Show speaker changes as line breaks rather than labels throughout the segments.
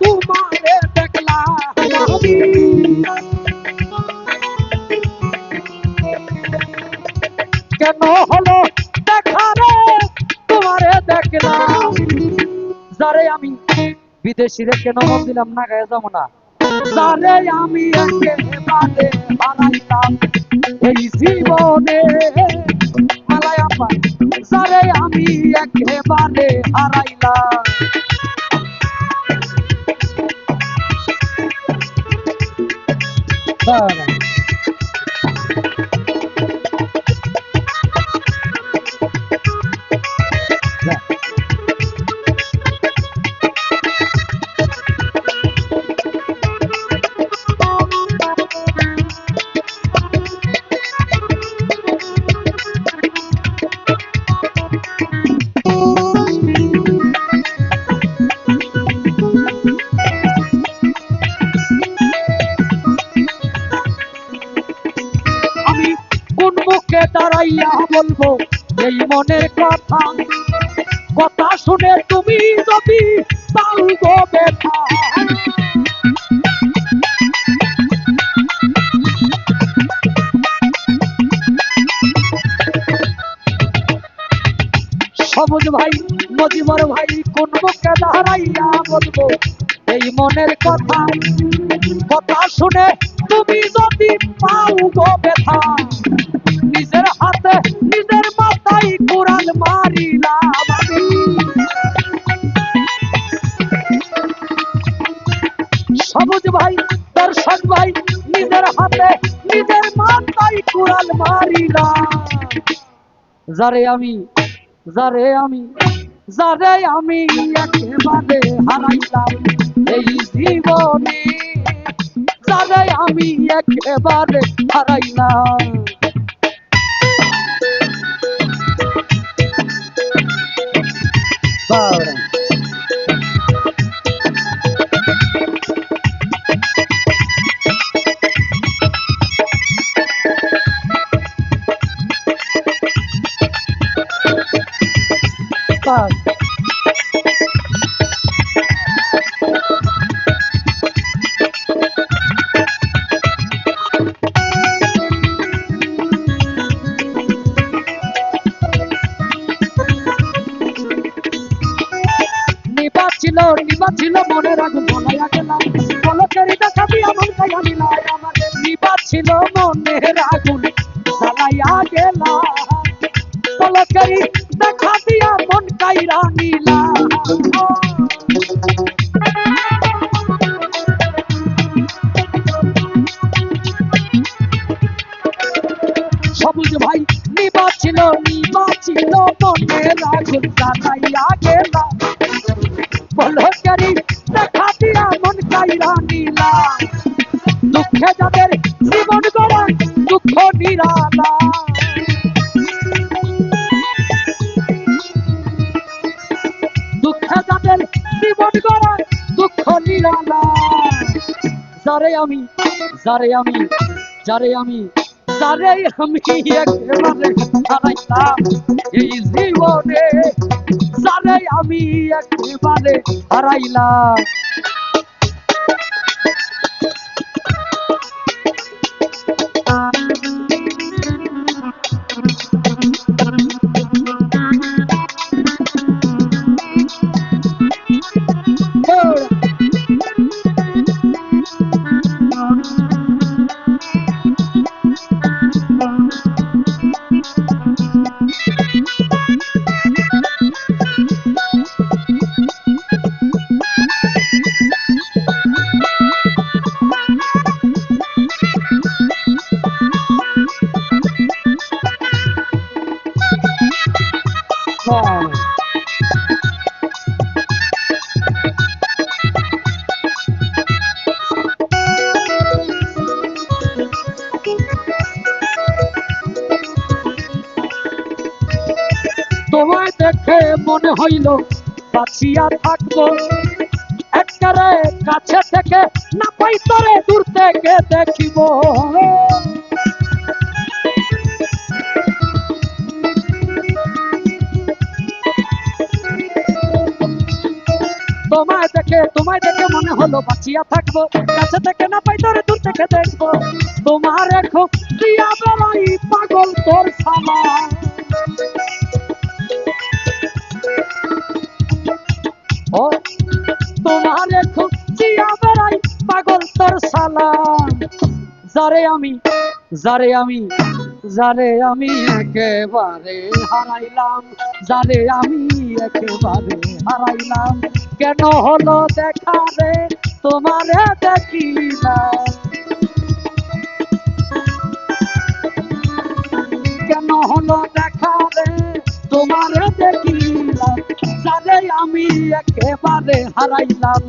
তোমারে দেখলাম আমি, কেন হলো দেখা রে তোমারে দেখলাম, যারে আমি বিদেশি রে কেন মন দিলাম না গায়ে যাবো না, যারে আমি একেবারে হারাইলাম এই জীবনে, মালায় আপা, যারে আমি একেবারে হারাইলাম। আমি কোন মুখে দাঁড়াইয়া বলবো এই মনের কথা, কথা শুনে তুমি যদি পাও গো ব্যথা, সবুজ ভাই মজিবর ভাই কোন মুখে দাঁড়াইয়া বলবো এই মনের কথা, কথা শুনে তুমি যদি পাও গো ব্যথা, নিজের হাতে নিজের মাথায় কুড়াল মারিলাম আমি। সবুজ ভাই দর্শক ভাই নিজের হাতে নিজের মাথায় কুড়াল মারিলাম, যারে আমি যারে আমি যারে আমি একেবারে হারাইলাম এই জীবনে, যারে আমি একেবারে হারাইলাম। নিবাছিল মনের আগুন জ্বলাইয়া গেলাম, পলকেরই দেখা দিয়া মন খাইয়া নিলাই আমার, নিবাছিল মনের আগুন জ্বালাইয়া গেলাম, পলকেরই দেখা দিয়া মন কাইরা নিলাম। সবুজ ভাই নিবাছিল মনের আগুন জ্বালাইয়া গেলাম, পলকেরই দেখা দিয়া মন কাইরা নিলাম, দুঃখে যাদের জীবন গড়া দুঃখ নিরালা, দুঃখে যাদের জীবন গড়া দুঃখ নিরালা, যারে আমি যারে আমি যারে আমি যারে আমি একেবারে হারাইলাম এই জীবনে, যারে আমি একেবারে হারাইলাম। তোমায় দেখে মনে হইল বাঁচিয়া থাকবো, একবারে কাছে থেকে না পাই তরে দূর থেকে দেখিব, তোমায় দেখে তোমায় দেখে মনে হলো বাঁচিয়া থাকবো, কাছে থেকে না পাই তোরে দূর থেকে দেখবো। তোমার খুব প্রিয়া বেড়াই পাগল তোর সালা, ও তোমার খুব প্রিয়া বেড়াই পাগল তোর সালা। যারে আমি যারে আমি যারে আমি একেবারে হারাইলাম, যারে আমি একেবারে হারাইলাম, কেন হলো দেখা রে তোমারে দেখিলাম, কেন হলো দেখা রে তোমারে দেখিলাম, যারে আমি একেবারে হারাইলাম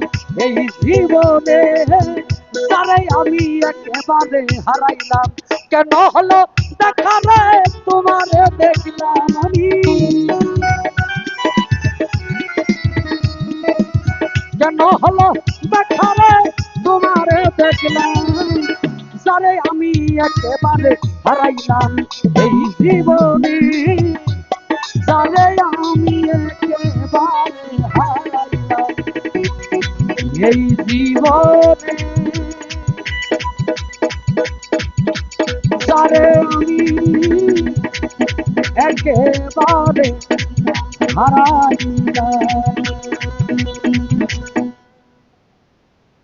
এই জীবনে, যারে আমি একেবারে হারাইলাম, কেন হলো দেখা রে তোমারে দেখলাম আমি, কেন হলো দেখা রে তোমারে দেখলাম, যারে আমি একেবারে হারাইলাম এই জীবনে, যারে আমি একেবারে হারাইলাম এই জীবনে, যারে আমি একেবারে হারাইলাম।